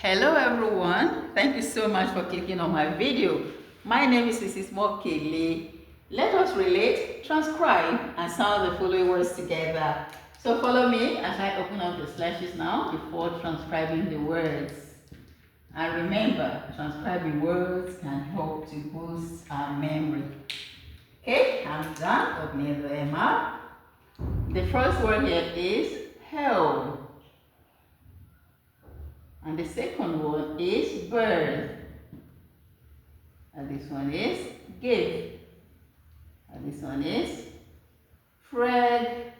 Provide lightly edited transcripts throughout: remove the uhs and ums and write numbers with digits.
Hello everyone, thank you so much for clicking on my video. My name is Mrs. Mokele. Let us relate, transcribe and sound the following words together. So follow me as I open up the slashes now before transcribing the words. And remember, transcribing words can help to boost our memory. Okay, I'm done opening the mouth. The first word here is held. And the second one is birth. And this one is give. And this one is pregnant.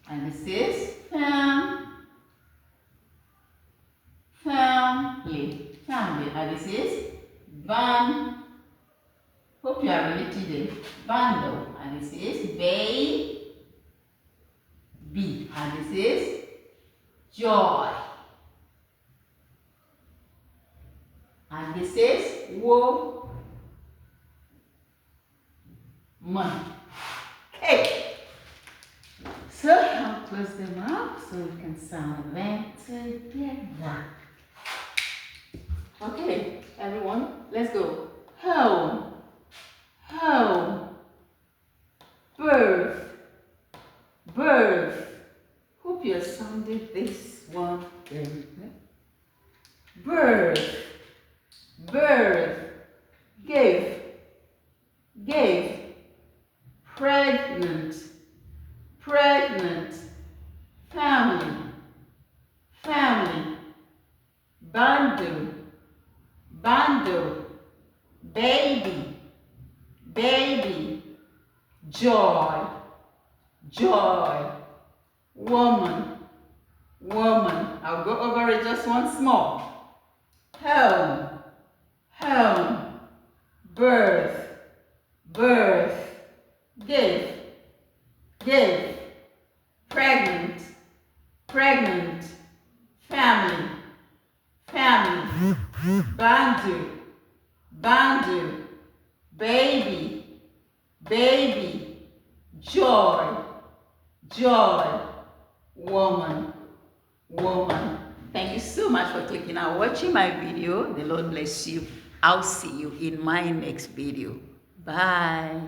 And this is family. And this is band. Hope you are related. Bundle. And this is baby. And this is joy. And this is woman. Okay. So I'll close them up so we can sound them together. Okay, everyone, let's go. Home. Home. Birth. Birth. Hope you sounded this one very good. Birth. Birth. Give. Give. Pregnant. Pregnant. Family. Family. Bundle. Bundle. Baby. Baby. Joy. Joy. Woman. Woman. I'll go over it just once more. Home. Home. Birth. Birth. Give. Give. Pregnant. Pregnant. Family. Family. Bundle. Bundle. Baby. Baby. Joy. Joy. Woman. Woman. Thank you so much for clicking and watching my video. The Lord bless you. I'll see you in my next video. Bye.